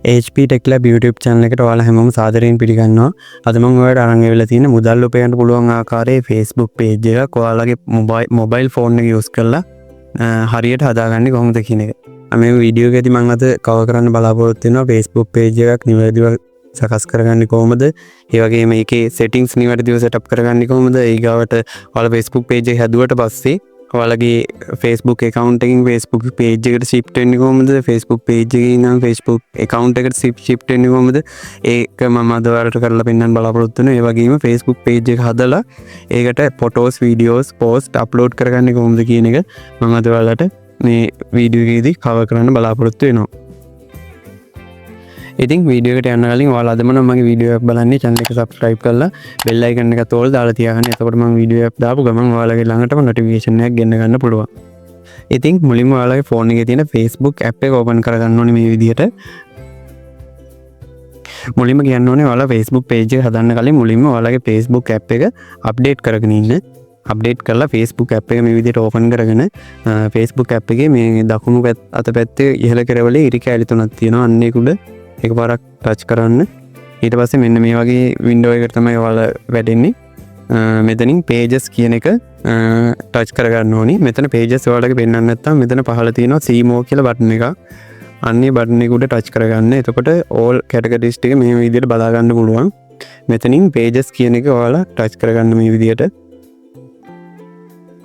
HP Tech Lab YouTube channel එකට ඔයාලා හැමෝම සාදරයෙන් පිළිගන්නවා. අද මම ඔයාලට අරන් ඇවිල්ලා තියෙන මුදල් උපයන්න පුළුවන් ආකාරයේ Facebook page එකක් ඔයාලගේ mobile phone එක use කරලා හරියට හදාගන්නේ කොහොමද කියන එක. මේ වීඩියෝ එකේදී මම අද cover කරන්න බලාපොරොත්තු වෙනවා Facebook page එකක් නිවැරදිව සකස් කරගන්නේ කොහොමද? ඒ වගේම මේකේ settings නිවැරදිව setup කරගන්නේ කොහොමද? ඊගාවට ඔයාලා Facebook page එක හැදුවට පස්සේ ඔයාලගේ Facebook account එකකින් Facebook page එකට shift වෙන්නේ කොහොමද? Facebook page එකේ ඉඳන් Facebook account එකට shift වෙන්නේ කොහොමද? ඒක මම අද ඔයාලට කරලා පෙන්නන්න බලාපොරොත්තු වෙනවා. ඒ වගේම Facebook page එක හදලා ඒකට photos, videos, post upload කරගන්නේ කොහොමද කියන එක මම අද ඔයාලට මේ වීඩියෝ එකේදී cover කරන්න බලාපොරොත්තු වෙනවා. ඉතින් වීඩියෝ එකට යන්න කලින් ඔයාලා අදම නම් මගේ වීඩියෝ එක බලන්නේ channel එක subscribe කරලා bell icon එක තෝරලා දාලා තියාගන්න. එතකොට මම වීඩියෝ එක දාපු ගමන් ඔයාලගේ ළඟටම notification එකක් ගෙන්න ගන්න පුළුවන්. ඉතින් මුලින්ම ඔයාලගේ phone එකේ තියෙන Facebook app එක open කරගන්න ඕනේ මේ විදිහට. මුලින්ම කියන්න ඕනේ ඔයාලා Facebook page එක හදන්න කලින් මුලින්ම ඔයාලගේ Facebook app එක update කරගෙන ඉන්න. අප්ඩේට් කරලා Facebook app එක මේ විදිහට ඕපන් කරගෙන Facebook app එකේ මේ දකුණු අත පැත්තේ ඉහළ කෙරවලේ ඉරි කැලි තුනක් තියෙනවා. අන්න ඒක උඩ එකපාරක් ටච් කරන්න. ඊට පස්සේ මෙන්න මේ වගේ වින්ඩෝ එකකට තමයි ඔයාලා වැටෙන්නේ. මෙතනින් pages කියන එක ටච් කරගන්න ඕනි. මෙතන pages ඔයාලගේ පෙන්වන්න නැත්නම් මෙතන පහළ තියෙනවා see more කියලා බටන් එකක්. අන්නේ බටන් එක උඩ ටච් කරගන්න. එතකොට all categories ටික මේ විදිහට බලා ගන්න පුළුවන්. මෙතනින් pages කියන එක ඔයාලා ටච් කරගන්න මේ විදිහට.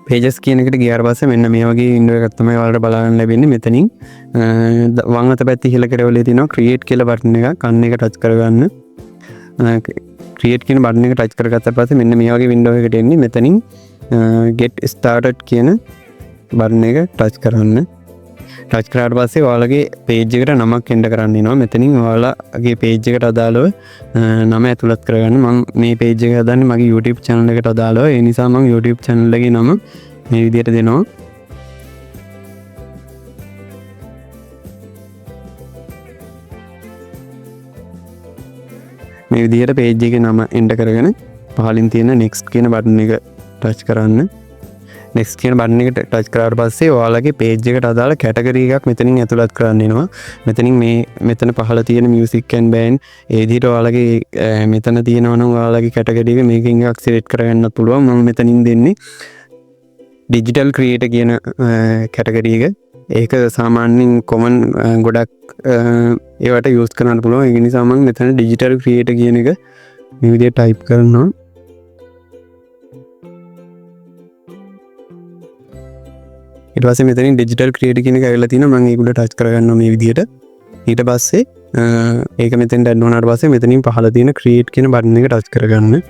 pages කියන එකට ගියාට පස්සේ මෙන්න මේ වගේ වින්ඩෝ එකක් තමයි ඔයාලට බලන්න ලැබෙන්නේ. මෙතනින් වම් අත පැත්තේ ඉහළ කෙරවලේ තියෙනවා create කියලා බටන් එකක්. අන්න එක ටච් කරගන්න. create කියන බටන් එක ටච් කරගත්තාට පස්සේ මෙන්න මේ වගේ වින්ඩෝ එකකට එන්නේ. මෙතනින් get started කියන බටන් එක ටච් කරන්න. ටච් කරාට පස්සේ ඔයාලගේ page එකට නමක් එන්ටර් කරන්න වෙනවා. මෙතනින් ඔයාලගේ page එකට අදාළව නම ඇතුළත් කරගන්න. මම මේ page එක හදන්නේ මගේ YouTube channel එකට අදාළව. ඒ නිසා මම YouTube channel එකේ නම මේ විදිහට දෙනවා. මේ විදිහට page එකේ නම එන්ටර් කරගෙන පහලින් තියෙන next කියන බටන් එක ටච් කරන්න. next කියන බටන් එකට ටච් කරාට පස්සේ ඔයාලගේ page එකට අදාළ category එකක් මෙතනින් ඇතුළත් කරන්න වෙනවා. මෙතනින් මෙතන පහළ තියෙන music and band ඒ විදිහට ඔයාලගේ මෙතන තියෙනවා නම් ඔයාලගේ category එක මේකෙන් එකක් select කරගන්නත් පුළුවන්. මම මෙතනින් දෙන්නේ digital creator කියන category එක. ඒක සාමාන්‍යයෙන් common ගොඩක් ඒවට use කරන්න පුළුවන්. ඒ නිසා මම මෙතන digital creator කියන එක මේ විදිහට type කරනවා. ඊට පස්සේ මෙතනින් digital creator කියන එක ඇවිල්ලා තිනවා. මම ඒක උඩ ටච් කරගන්නවා මේ විදිහට. ඊට පස්සේ ඒක මෙතෙන්ට ඇඩ් වුණාට පස්සේ මෙතනින් පහළ තියෙන create කියන බටන් එක ටච් කරගන්න.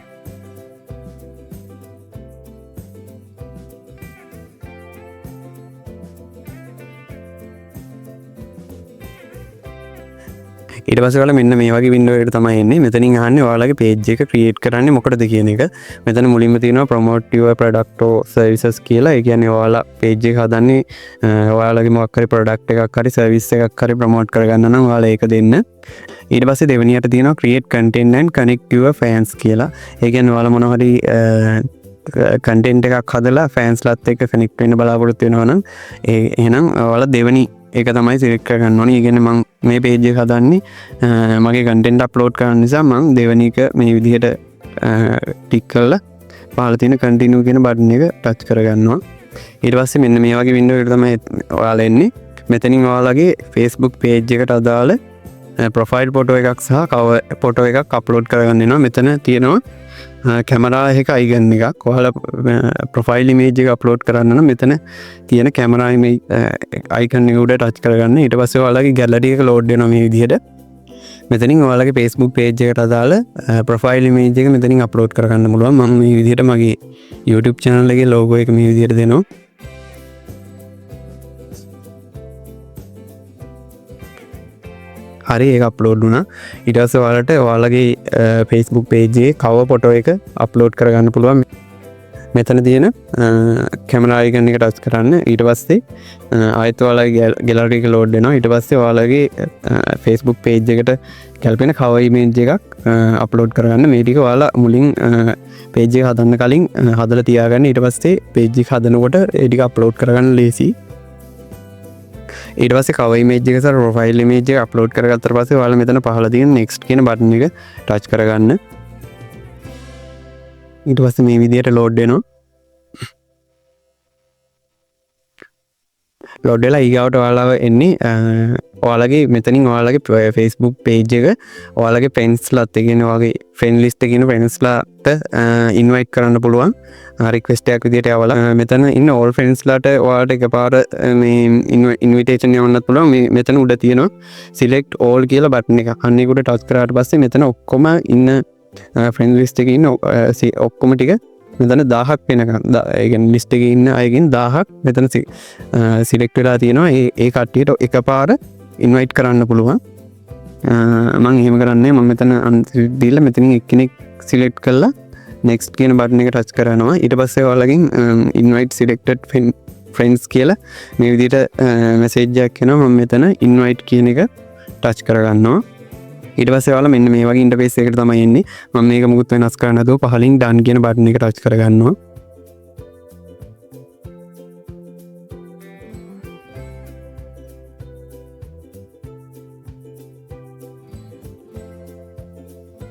ඊට පස්සේ ඔයාලා මෙන්න මේ වගේ වින්ඩෝ එකකට තමයි එන්නේ. මෙතනින් අහන්නේ ඔයාලගේ page එක create කරන්නේ මොකටද කියන එක. මෙතන මුලින්ම තියෙනවා promote your product or services කියලා. ඒ කියන්නේ ඔයාලා page එක හදන්නේ ඔයාලගේ මොකක් හරි product එකක් හරි service එකක් හරි promote කරගන්න නම් ඔයාලා ඒක දෙන්න. ඊට පස්සේ දෙවෙනියට තියෙනවා create content and connect your fans කියලා. ඒ කියන්නේ ඔයාලා මොනවා හරි content එකක් හදලා fans ලාත් එක්ක connect වෙන්න බලාපොරොත්තු වෙනවා නම් එහෙනම් ඔයාලා දෙවෙනි ඒක තමයි select කරගන්න ඕනේ. ඒ කියන්නේ මම මේ page එක හදන්නේ මගේ content upload කරන්න නිසා මම දෙවෙනි එක මේ විදිහට ටික් කරලා පහළ තියෙන continue කියන බටන් එක ටච් කරගන්නවා. ඊට පස්සේ මෙන්න මේ වගේ window එකට තමයි ඔයාලා එන්නේ. මෙතනින් ඔයාලගේ Facebook page එකට අදාළ profile photo එකක් සහ cover photo එකක් upload කරගන්න වෙනවා. මෙතන තියෙනවා කැමරා එක icon එකක්. ඔයාලා profile image එක upload කරන්න නම් මෙතන තියෙන camera image icon එක උඩ touch කරගන්න. ඊට පස්සේ ඔයාලගේ gallery එක load වෙනවා මේ විදිහට. මෙතනින් ඔයාලගේ Facebook page එකට අදාළ profile image එක මෙතනින් upload කරගන්න පුළුවන්. මම මේ විදිහට මගේ YouTube channel එකේ logo එක මේ විදිහට දෙනවා. හරි ඒක අප්ලෝඩ් වුණා. ඊට පස්සේ ඔයාලට ඔයාලගේ Facebook page එකේ cover photo එක අප්ලෝඩ් කරගන්න පුළුවන්. මෙතන තියෙන කැමරා icon එක ටච් කරන්න. ඊට පස්සේ ආයෙත් ඔයාලගේ gallery එක load වෙනවා. ඊට පස්සේ ඔයාලගේ Facebook page එකට ගැලපෙන cover image එකක් අප්ලෝඩ් කරගන්න. මේ ටික ඔයාලා මුලින් page එක හදන්න කලින් හදලා තියාගන්න. ඊට පස්සේ page එක හදනකොට ඒ ටික අප්ලෝඩ් කරගන්න ලේසි. ඊට පස්සේ cover image එක සහ profile image එක අප්ලෝඩ් කරගත්තට පස්සේ ඔයාලා මෙතන පහළ තියෙන next කියන බටන් එක ටච් කරගන්න. ඊට පස්සේ මේ විදිහට load වෙනවා. load වෙලා ඊගාවට ඔයාලව එන්නේ ඔයාලගේ මෙතනින් ඔයාලගේ Facebook page එක ඔයාලගේ friendsලාත් ඒ කියන්නේ ඔයාගේ friend list එකේ ඉන්න friendsලාට invite කරන්න පුළුවන් request එකක් විදිහට යවලා මෙතන ඉන්න all friendsලාට ඔයාලට එකපාර මේ invitation යවන්නත් පුළුවන් මේ මෙතන උඩ තියෙනවා select all කියලා button එක. අන්න ඒකට touch කරාට පස්සේ මෙතන ඔක්කොම ඉන්න friend list එකේ ඉන්න ඔක්කොම ටික මෙතන 1000ක් වෙනකන් ඒ කියන්නේ list එකේ ඉන්න අයගෙන් 1000ක් මෙතන select වෙලා තියෙනවා. ඒ කට්ටියට එකපාර invite කරන්න පුළුවන්. මම එහෙම කරන්නේ මම මෙතන දීලා මෙතනින් එක්කෙනෙක් select කරලා next කියන button එක touch කරනවා. ඊට පස්සේ ඔයාලගෙන් invite selected friends කියලා මේ විදිහට message එකක් එනවා. මම මෙතන invite කියන එක touch කරගන්නවා. ඊට පස්සේ ඔයාලා මෙන්න මේ වගේ ඉන්ටර්ෆේස් එකකට තමයි එන්නේ. මම මේක මුකුත් වෙනස් කරන්න නැතුව පහලින් done කියන බටන් එක ටච් කරගන්නවා.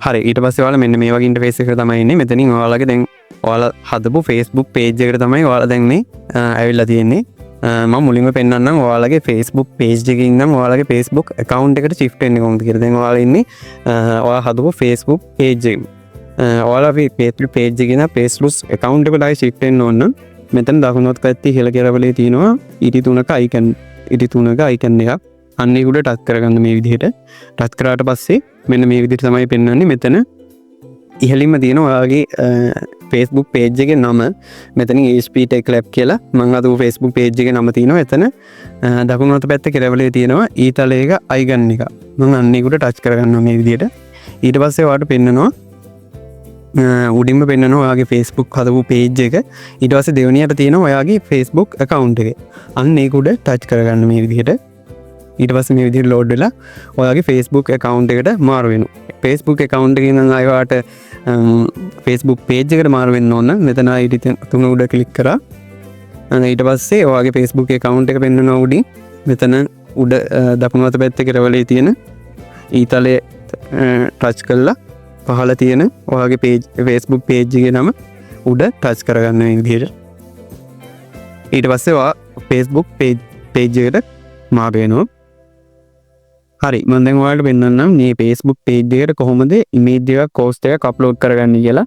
හරි ඊට පස්සේ ඔයාලා මෙන්න මේ වගේ ඉන්ටර්ෆේස් එකකට තමයි එන්නේ. මෙතනින් ඔයාලගේ දැන් ඔයාලා හදපු Facebook page එකට තමයි ඔයාලා දැන් මේ ඇවිල්ලා තියෙන්නේ. මම මුලින්ම පෙන්නන්නම් ඔයාලගේ Facebook page එකකින් ඉඳන් ඔයාලගේ Facebook account එකට shift වෙන්නේ කොහොමද කියලා. දැන් ඔයාලා ඉන්නේ ඔයාලා හදපු Facebook page එකේ. ඔයාලා Facebook page එකේ ඉඳන් Facebook account එකට ආයි shift වෙන්න ඕන නම් මෙතන දකුණුත් පැත්තේ ඉහළ කෙරවලේ තියෙනවා ඉටි තුනක icon එකක්. අන්න ඒක උඩ ටච් කරගන්න මේ විදිහට. ටච් කරාට පස්සේ මෙන්න මේ විදිහට තමයි පෙන්වන්නේ. මෙතන ඉහළින්ම තියෙන ඔයාගේ Facebook page එකේ නම මෙතනින් HP Tech Lab කියලා මම අද Facebook page එකේ නම තියෙනවා. එතන දකුණු අත පැත්තේ කෙරවලේ තියෙනවා ඊතලයක icon එක. මම අන්න ඒකට ටච් කරගන්නවා මේ විදිහට. ඊට පස්සේ ඔයාලට පෙන්නනවා උඩින්ම පෙන්නනවා ඔයාගේ Facebook හදපු page එක. ඊට පස්සේ දෙවෙනියට තියෙනවා ඔයාගේ Facebook account එක. අන්න ඒක උඩ ටච් කරගන්න මේ විදිහට. ඊට පස්සේ මේ විදිහට load වෙලා ඔයාගේ Facebook account එකට මාරු වෙනවා. Facebook account එකේ ඉඳන් ආයෙත් Facebook page එකට මාරු වෙන්න ඕන. මෙතන ID තුන උඩ ක්ලික් කරා. ඊට පස්සේ ඔයාගේ Facebook account එක පෙන්වනවා උඩින්. මෙතන උඩ දකුණු අත පැත්තේ කෙරවලේ තියෙන ඊතලයේ ටච් කරලා පහළ තියෙන ඔයාගේ Facebook page එකේ නම උඩ ටච් කරගන්න මේ විදිහට. ඊට පස්සේ ඔයා Facebook page එකට මාරු වෙනවා. හරි මම දැන් ඔයාලට පෙන්නන්නම් මේ Facebook page එකට කොහොමද image එකක් post එකක් upload කරගන්නේ කියලා.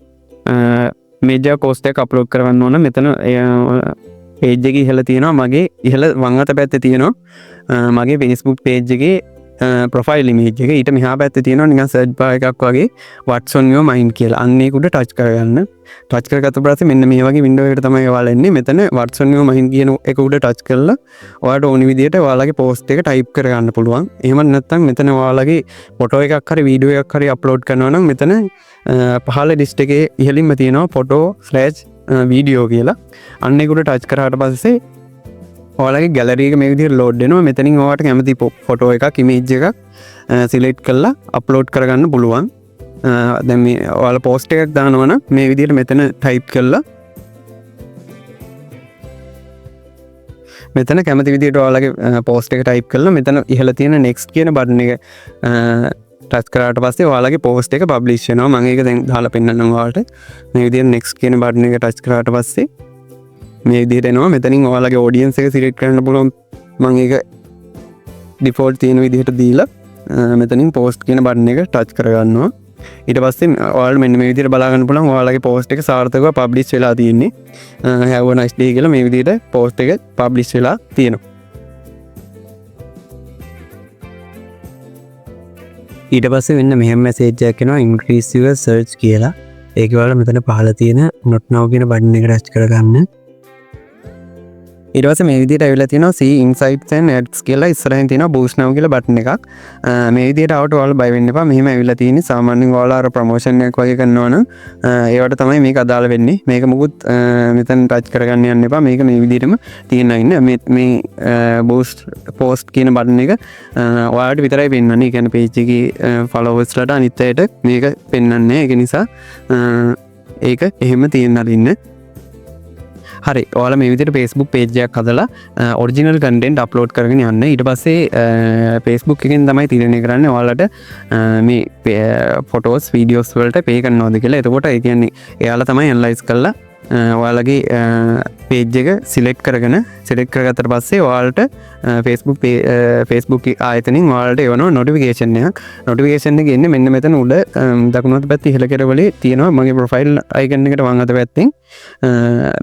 image එකක් post එකක් upload කරවන්න ඕන. මෙතන page එකේ ඉහළ තියෙනවා මගේ ඉහළ වම් අත පැත්තේ තියෙනවා මගේ Facebook page එකේ profile image එක. ඊට මෙහා පැත්තේ තියෙනවා නිකන් search bar එකක් වගේ what's on your mind කියලා. අන්න ඒක උඩ touch කරගන්න. touch කරගත්ත පස්සේ මෙන්න මේ වගේ window එකකට තමයි ඔයාලා එන්නේ. මෙතන what's on your mind කියන එක උඩ touch කරලා ඔයාලට ඕනි විදිහට ඔයාලගේ post එක type කරගන්න පුළුවන්. එහෙම නැත්නම් මෙතන ඔයාලගේ photo එකක් හරි video එකක් හරි upload කරනවා නම් මෙතන පහළ list එකේ ඉහළින්ම තියෙනවා photo/video කියලා. අන්න ඒක උඩ touch කරාට පස්සේ ඔයාලගේ gallery එක මේ විදිහට load වෙනවා. මෙතනින් ඔයාලට කැමති photo එකක් image එකක් select කරලා upload කරගන්න පුළුවන්. දැන් මේ ඔයාලා post එකක් දානවා නම් මේ විදිහට මෙතන type කරලා මෙතන කැමති විදිහට ඔයාලගේ post එක type කරලා මෙතන ඉහළ තියෙන next කියන button එක touch කරාට පස්සේ ඔයාලගේ post එක publish වෙනවා. මම ඒක දැන් දාලා පෙන්නන්නම් ඔයාලට. මේ විදිහට next කියන button එක touch කරාට පස්සේ මේ විදිහට එනවා. මෙතනින් ඔයාලගේ audience එක select කරන්න පුළුවන්. මම ඒක default තියෙන විදිහට දීලා මෙතනින් post කියන button එක touch කරගන්නවා. ඊට පස්සේ ඔයාලට මෙන්න මේ විදිහට බලා ගන්න පුළුවන් ඔයාලගේ post එක සාර්ථකව publish වෙලා තියෙන්නේ. have a nice day කියලා මේ විදිහට post එක publish වෙලා තියෙනවා. ඊට පස්සේ වෙන්න මෙහෙම message එකක් එනවා increase your search කියලා. ඒක ඔයාලා මෙතන පහළ තියෙන not now කියන button එක touch කරගන්න. ඊට පස්සේ මේ විදිහට ඇවිල්ලා තියෙනවා see insights and ads කියලා ඉස්සරහින් තියෙනවා boost now කියලා බටන් එකක්. මේ විදිහට ආවට ඔයාලා බය වෙන්න එපා. මෙහෙම ඇවිල්ලා තියෙන්නේ සාමාන්‍යයෙන් ඔයාලා අර ප්‍රොමෝෂන් එකක් වගේ කරනවා නම් ඒවට තමයි මේක අදාළ වෙන්නේ. මේක මුකුත් මෙතන ටච් කරගන්න යන්න එපා. මේක මේ විදිහටම තියෙනවා ඉන්නේ. මේ boost post කියන බටන් එක ඔයාලට විතරයි පෙන්වන්නේ. ඒ කියන්නේ page එකේ followersලට අනිත් අයට මේක පෙන්වන්නේ නැහැ. ඒක නිසා ඒක එහෙම තියෙන්න අරින්න. හරි ඔයාලා මේ විදිහට Facebook page එකක් හදලා ඔරිජිනල් කන්ටෙන්ට් අප්ලෝඩ් කරගෙන යන්න. ඊට පස්සේ Facebook එකෙන් තමයි තීරණය කරන්නේ ඔයාලට මේ ෆොටෝස් වීඩියෝස් වලට පේ කරනවද කියලා. එතකොට ඒ කියන්නේ එයාලා තමයි ඇනලයිස් කරලා ඔයාලගේ පේජ් එක සිලෙක්ට් කරගත්තට පස්සේ ඔයාලට Facebook ආයතනින් ඔයාලට එවනවා නොටිෆිකේෂන් එකක්. නොටිෆිකේෂන් එක එන්නේ මෙන්න මෙතන උඩ දකුණු අත පැත්තේ ඉහළ කෙරවලේ තියෙනවා මගේ ප්‍රොෆයිල් අයිකන් එකට වම් අත පැත්තෙන්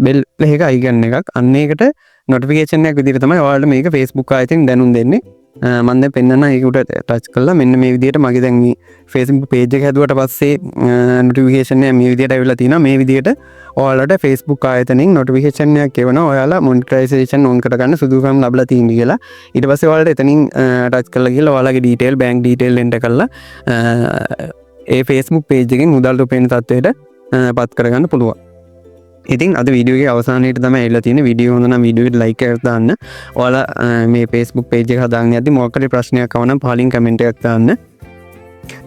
බෙල් එක අයිකන් එකක්. අන්න ඒකට නොටිෆිකේෂන් එකක් විදිහට තමයි ඔයාලට මේක Facebook ආයතනින් දැනුම් දෙන්නේ. මම දැන් පෙන්නන්න ඒකට ටච් කළා. මෙන්න මේ විදිහට මගේ දැන් මේ Facebook page එක හැදුවට පස්සේ notification එක මේ විදිහට ඇවිල්ලා තිනවා. මේ විදිහට ඔයාලට Facebook ආයතනෙන් notification එකක් එවනවා. ඔයාලා monetization on කරගන්න සුදුසුකම් ලැබලා තියෙනවා කියලා. ඊට පස්සේ ඔයාලට එතනින් ටච් කරලා ගිහලා ඔයාලගේ detail bank detail enter කරලා ඒ Facebook page එකෙන් මුදල් උපයන තත්ත්වයට පත් කරගන්න පුළුවන්. ඉතින් අද වීඩියෝ එකේ අවසානයේට තමයි ඇවිල්ලා තියෙන්නේ. වීඩියෝ හොඳ නම් වීඩියෝ එකට ලයික් එකක් දාන්න. ඔයාලා මේ Facebook page එක හදාගෙන යද්දි මොකක් හරි ප්‍රශ්නයක් ආව නම් පහලින් කමෙන්ට් එකක් දාන්න.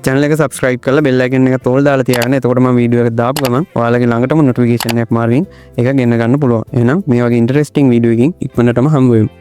channel එක subscribe කරලා bell icon එක තෝල් දාලා තියාගන්න. එතකොට මම වීඩියෝ එක දාපු ගමන් ඔයාලගේ ළඟටම notification එකක් මාර්ගයෙන් ඒක ගෙන්න ගන්න පුළුවන්. එහෙනම් මේ වගේ interesting වීඩියෝ එකකින් ඉක්මනටම හම්බ වෙමු.